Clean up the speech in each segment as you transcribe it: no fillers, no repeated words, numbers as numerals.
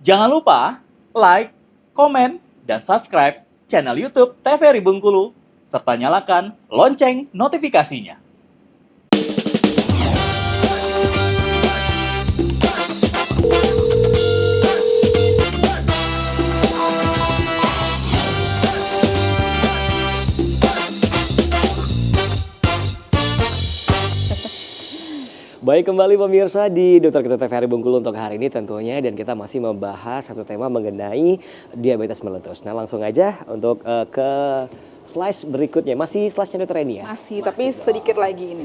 Jangan lupa like, komen, dan subscribe channel YouTube TVRI Bengkulu, serta nyalakan lonceng notifikasinya. Baik, kembali pemirsa di Dokter Kita TVRI Bengkulu untuk hari ini tentunya, dan kita masih membahas satu tema mengenai diabetes meletus. Nah, langsung aja untuk ke slide berikutnya. Masih slide-nya Dokter Eni ya? Masih, tapi sedikit lagi ini.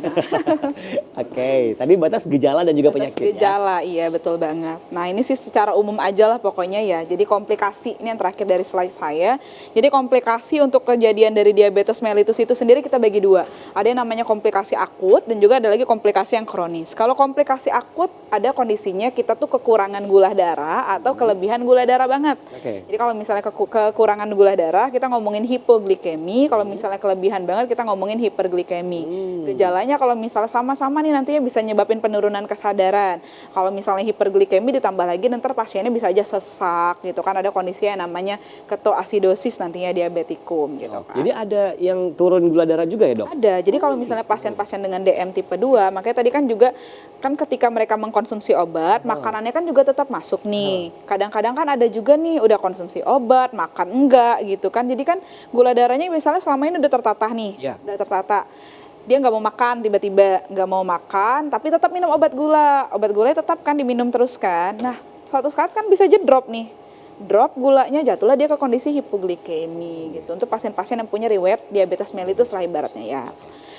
Oke, tadi batas gejala dan juga Batas penyakit gejala, iya betul banget. Nah ini sih secara umum aja lah pokoknya ya. Jadi komplikasi, ini yang terakhir dari slide saya. Jadi komplikasi untuk kejadian dari diabetes mellitus itu sendiri kita bagi dua. Ada yang namanya komplikasi akut dan juga ada lagi komplikasi yang kronis. Kalau komplikasi akut ada kondisinya kita tuh kekurangan gula darah atau kelebihan gula darah banget. Jadi kalau misalnya kekurangan gula darah kita ngomongin hipoglikemi, kalau misalnya kelebihan banget kita ngomongin hiperglikemi. Gejalanya kalau misalnya sama-sama nih nantinya bisa nyebabin penurunan kesadaran. Kalau misalnya hiperglikemi ditambah lagi nanti pasiennya bisa aja sesak gitu kan, ada kondisi yang namanya ketoasidosis nantinya diabetikum gitu kan. Jadi ada yang turun gula darah juga ya, Dok? Ada. Jadi kalau misalnya pasien-pasien dengan DM tipe 2, makanya tadi kan juga kan ketika mereka mengkonsumsi obat, makanannya kan juga tetap masuk nih. Kadang-kadang kan ada juga nih udah konsumsi obat, makan enggak gitu kan. Jadi kan gula darahnya misalnya selama ini udah tertata nih, udah tertata. Dia nggak mau makan, tiba-tiba nggak mau makan, tapi tetap minum obat gula. Obat gulanya tetap kan diminum terus kan. Nah, suatu saat kan bisa aja drop nih. Drop gulanya, jatuhlah dia ke kondisi hipoglikemi gitu. Untuk pasien-pasien yang punya riwayat diabetes mellitus lah ibaratnya ya.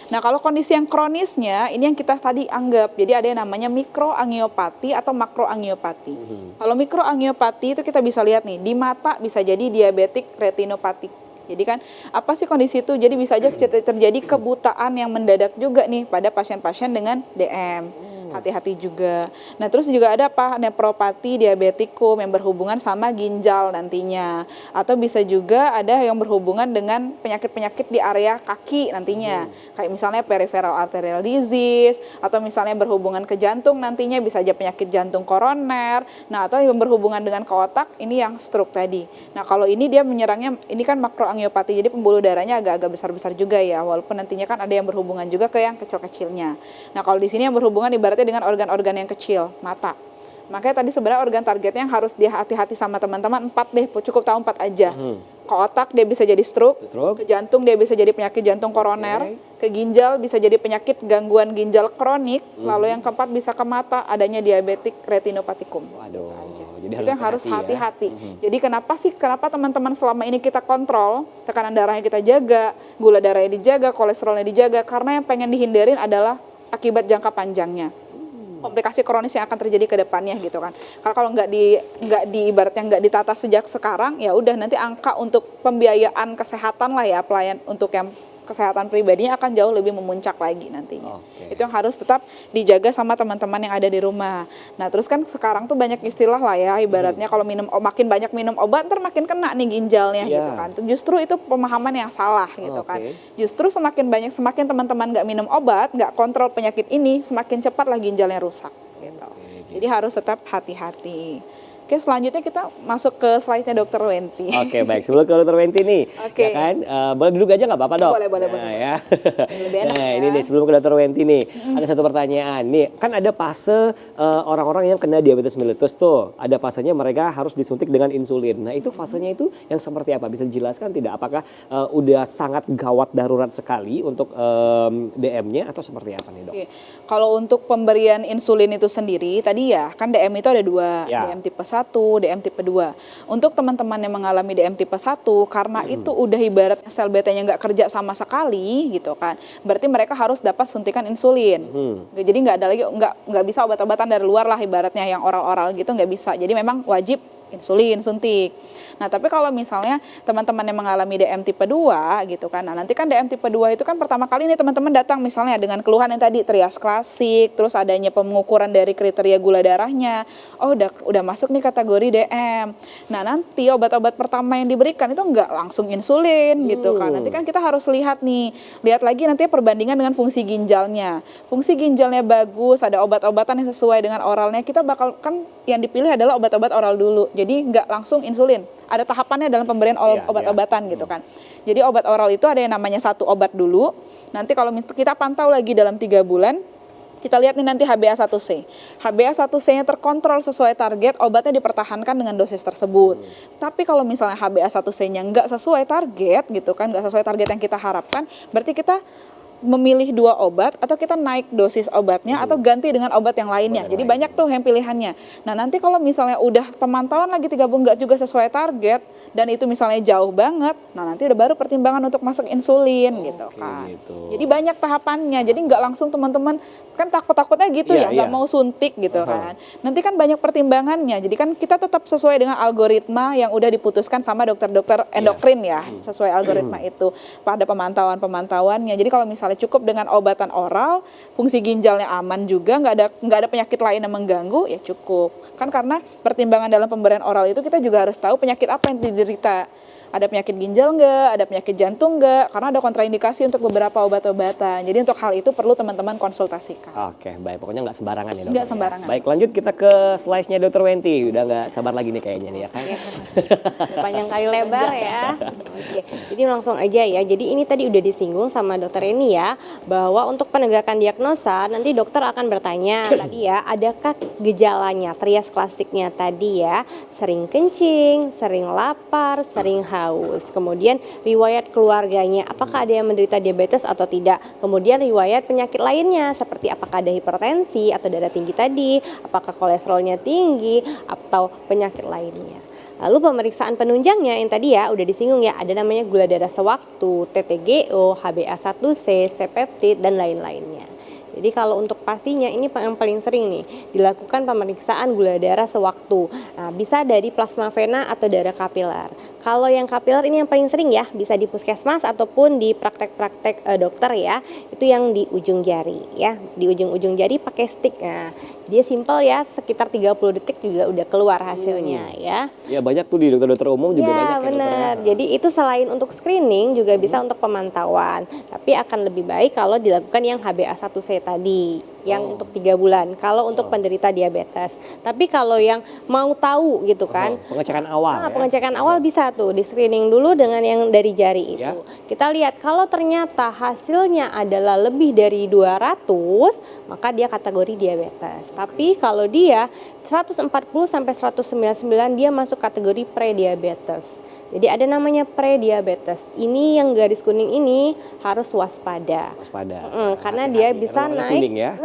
Nah, kalau kondisi yang kronisnya, ini yang kita tadi anggap. Jadi ada yang namanya mikroangiopati atau makroangiopati. Kalau mikroangiopati itu kita bisa lihat nih, di mata bisa jadi diabetik retinopatik. Jadi kan apa sih kondisi itu? Jadi bisa aja terjadi kebutaan yang mendadak juga nih pada pasien-pasien dengan DM. Hati-hati juga. Nah terus juga ada apa? Nefropati diabetikum yang berhubungan sama ginjal nantinya. Atau bisa juga ada yang berhubungan dengan penyakit-penyakit di area kaki nantinya. Kayak misalnya peripheral arterial disease. Atau misalnya berhubungan ke jantung nantinya bisa aja penyakit jantung koroner. Nah atau yang berhubungan dengan ke otak ini yang stroke tadi. Nah kalau ini dia menyerangnya, ini kan makroangiopati. Jadi pembuluh darahnya agak-agak besar-besar juga ya. Walaupun nantinya kan ada yang berhubungan juga ke yang kecil-kecilnya. Nah kalau di sini yang berhubungan ibaratnya dengan organ-organ yang kecil, mata. Makanya tadi sebenarnya organ targetnya yang harus dia hati-hati sama teman-teman 4 deh, cukup tahu 4 aja. Ke otak dia bisa jadi stroke, ke jantung dia bisa jadi penyakit jantung koroner, ke ginjal bisa jadi penyakit gangguan ginjal kronik, lalu yang keempat bisa ke mata, adanya diabetik retinopatikum. Waduh, jadi itu yang harus hati-hati. Jadi kenapa teman-teman selama ini kita kontrol, tekanan darahnya kita jaga, gula darahnya dijaga, kolesterolnya dijaga, karena yang pengen dihindarin adalah akibat jangka panjangnya. Komplikasi kronis yang akan terjadi ke depannya gitu kan. Karena kalau nggak ibaratnya nggak ditata sejak sekarang, ya udah nanti angka untuk pembiayaan kesehatan lah ya, pelayan untuk yang kesehatan pribadinya akan jauh lebih memuncak lagi nantinya. Itu yang harus tetap dijaga sama teman-teman yang ada di rumah. Nah terus kan sekarang tuh banyak istilah lah ya, ibaratnya kalau makin banyak minum obat ntar makin kena nih ginjalnya gitu kan. Justru itu pemahaman yang salah gitu kan. Justru semakin teman-teman nggak minum obat, nggak kontrol penyakit ini, semakin cepat lah ginjalnya rusak gitu. Jadi harus tetap hati-hati. Oke, selanjutnya kita masuk ke slide-nya Dr. Wenti. Oke, baik. Sebelum ke Dr. Wenti nih, ya kan, boleh duduk aja nggak apa-apa, Dok? Boleh. Ya. Nah, ini nih sebelum ke Dr. Wenti nih, ada satu pertanyaan nih. Kan ada fase orang-orang yang kena diabetes mellitus tuh, ada fasenya mereka harus disuntik dengan insulin. Nah, itu fasenya itu yang seperti apa? Bisa dijelaskan tidak? Apakah udah sangat gawat darurat sekali untuk DM-nya atau seperti apa nih, Dok? Kalau untuk pemberian insulin itu sendiri, tadi ya kan DM itu ada 2, DM tipe 1, DM tipe 2. Untuk teman-teman yang mengalami DM tipe 1, karena itu udah ibaratnya sel betanya nggak kerja sama sekali gitu kan, berarti mereka harus dapat suntikan insulin. Jadi nggak ada lagi, nggak bisa obat-obatan dari luar lah ibaratnya yang oral-oral gitu, nggak bisa. Jadi memang wajib insulin suntik. Nah, tapi kalau misalnya teman-teman yang mengalami DM tipe 2 gitu kan. Nah, nanti kan DM tipe 2 itu kan pertama kali nih teman-teman datang misalnya dengan keluhan yang tadi trias klasik, terus adanya pengukuran dari kriteria gula darahnya. Oh, udah masuk nih kategori DM. Nah, nanti obat-obat pertama yang diberikan itu enggak langsung insulin gitu kan. Nanti kan kita harus lihat lagi nanti perbandingan dengan fungsi ginjalnya. Fungsi ginjalnya bagus, ada obat-obatan yang sesuai dengan oralnya, kita bakal kan yang dipilih adalah obat-obat oral dulu. Jadi nggak langsung insulin. Ada tahapannya dalam pemberian obat-obatan gitu kan. Jadi obat oral itu ada yang namanya satu obat dulu. Nanti kalau kita pantau lagi dalam 3 bulan, kita lihat nih nanti HbA1c. HbA1c-nya terkontrol sesuai target, obatnya dipertahankan dengan dosis tersebut. Tapi kalau misalnya HbA1c-nya nggak sesuai target gitu kan, nggak sesuai target yang kita harapkan, berarti kita memilih 2 obat atau kita naik dosis obatnya atau ganti dengan obat yang lainnya. Jadi banyak tuh yang pilihannya. Nah nanti kalau misalnya udah pemantauan lagi 3 bulan nggak juga sesuai target dan itu misalnya jauh banget, nah nanti udah baru pertimbangan untuk masuk insulin gitu kan. Jadi banyak tahapannya. Jadi nggak langsung teman-teman kan takut-takutnya gitu ya, nggak mau suntik gitu kan. Nanti kan banyak pertimbangannya. Jadi kan kita tetap sesuai dengan algoritma yang udah diputuskan sama dokter-dokter endokrin ya, sesuai algoritma itu pada pemantauannya. Jadi kalau misalnya cukup dengan obatan oral, fungsi ginjalnya aman juga, nggak ada penyakit lain yang mengganggu, ya cukup. Kan karena pertimbangan dalam pemberian oral itu kita juga harus tahu penyakit apa yang diderita. Ada penyakit ginjal nggak, ada penyakit jantung nggak, karena ada kontraindikasi untuk beberapa obat-obatan. Jadi untuk hal itu perlu teman-teman konsultasikan. Oke, baik. Pokoknya nggak sembarangan ya dokter. Nggak sembarangan. Baik, lanjut kita ke slide-nya Dr. Wenti. Udah nggak sabar lagi nih kayaknya nih ya kan. Panjang kali lebar ya. Oke, jadi langsung aja ya. Jadi ini tadi udah disinggung sama dokter ini ya, bahwa untuk penegakan diagnosa nanti dokter akan bertanya tadi ya, adakah gejalanya, trias klasiknya tadi ya, sering kencing, sering lapar, sering haus. Kemudian riwayat keluarganya, apakah ada yang menderita diabetes atau tidak. Kemudian riwayat penyakit lainnya seperti apakah ada hipertensi atau darah tinggi tadi, apakah kolesterolnya tinggi atau penyakit lainnya. Lalu pemeriksaan penunjangnya yang tadi ya udah disinggung ya, ada namanya gula darah sewaktu, TTGO, HbA1c, C-peptid dan lain-lainnya. Jadi kalau untuk pastinya ini yang paling sering nih dilakukan pemeriksaan gula darah sewaktu. Nah, bisa dari plasma vena atau darah kapiler. Kalau yang kapiler ini yang paling sering ya, bisa di puskesmas ataupun di praktek-praktek dokter ya. Itu yang di ujung jari ya, di ujung-ujung jari pakai stick. Nah, dia simpel ya, sekitar 30 detik juga udah keluar hasilnya ya. Ya banyak tuh di dokter-dokter umum juga banyak ya. Benar. Jadi itu selain untuk screening juga bisa untuk pemantauan. Tapi akan lebih baik kalau dilakukan yang HbA1c tadi yang untuk 3 bulan kalau untuk penderita diabetes. Tapi kalau yang mau tahu gitu kan, pengecekan awal ya? Pengecekan awal bisa tuh di screening dulu dengan yang dari jari itu. Kita lihat kalau ternyata hasilnya adalah lebih dari 200, maka dia kategori diabetes. Tapi kalau dia 140 sampai 199 dia masuk kategori prediabetes. Jadi ada namanya prediabetes. Ini yang garis kuning ini harus waspada. Karena dia bisa naik. Ya?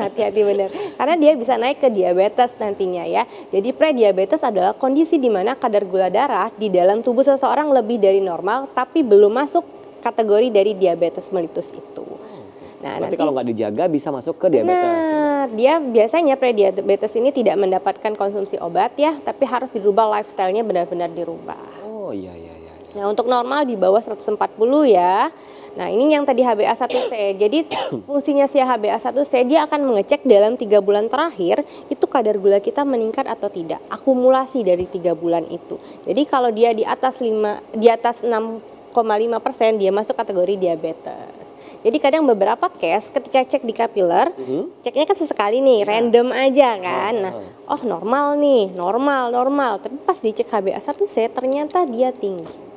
Hati-hati benar. Karena dia bisa naik ke diabetes nantinya ya. Jadi prediabetes adalah kondisi di mana kadar gula darah di dalam tubuh seseorang lebih dari normal tapi belum masuk kategori dari diabetes mellitus itu. Nah, berarti kalau nggak dijaga bisa masuk ke diabetes. Nah, dia biasanya prediabetes ini tidak mendapatkan konsumsi obat ya, tapi harus dirubah lifestyle-nya benar-benar dirubah. Oh iya. Nah, untuk normal di bawah 140 ya. Nah, ini yang tadi HbA1c. Jadi fungsinya si HbA1c dia akan mengecek dalam 3 bulan terakhir itu kadar gula kita meningkat atau tidak. Akumulasi dari 3 bulan itu. Jadi kalau dia di atas 6,5% dia masuk kategori diabetes. Jadi kadang beberapa case ketika cek di kapiler, ceknya kan sesekali nih, random aja kan. Nah, oh normal nih, normal. Tapi pas dicek HbA1c ternyata dia tinggi.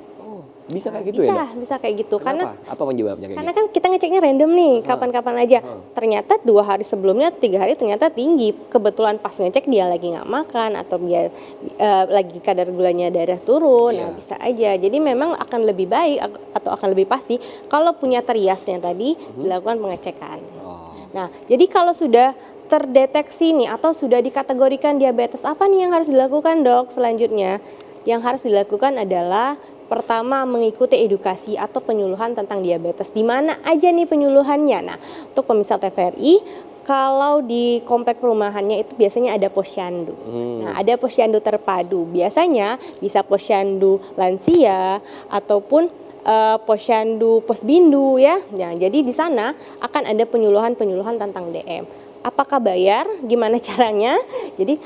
Bisa kayak gitu ya? Bisa kayak gitu. Kenapa? Apa penyebabnya? Karena kan kita ngeceknya random nih, kapan-kapan aja. Ternyata 2 hari sebelumnya atau 3 hari ternyata tinggi. Kebetulan pas ngecek dia lagi nggak makan atau dia lagi kadar gulanya darah turun. Nah bisa aja. Jadi memang akan lebih baik atau akan lebih pasti kalau punya triasnya tadi dilakukan pengecekan. Nah jadi kalau sudah terdeteksi nih atau sudah dikategorikan diabetes, apa nih yang harus dilakukan dok selanjutnya? Yang harus dilakukan adalah pertama mengikuti edukasi atau penyuluhan tentang diabetes. Di mana aja nih penyuluhannya? Nah, untuk pemirsa TVRI, kalau di komplek perumahannya itu biasanya ada posyandu. Nah, ada posyandu terpadu. Biasanya bisa posyandu lansia ataupun posyandu posbindu ya. Nah, jadi di sana akan ada penyuluhan-penyuluhan tentang DM. Apakah bayar? Gimana caranya? Jadi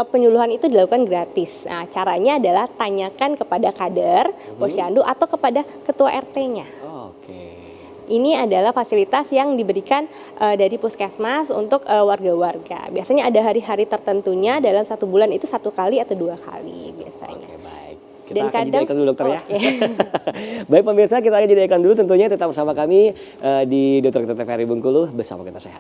penyuluhan itu dilakukan gratis. Nah, caranya adalah tanyakan kepada kader posyandu atau kepada ketua RT-nya. ini adalah fasilitas yang diberikan dari puskesmas untuk warga-warga. Biasanya ada hari-hari tertentunya dalam 1 bulan itu 1 kali atau 2 kali biasanya. Oke, baik. Kita Dan akan kadang jeda iklan dulu dokter ya. Oke. Baik pemirsa, kita akan jeda iklan dulu tentunya tetap bersama kami di Dokter TVRI Bengkulu bersama Kita Sehat.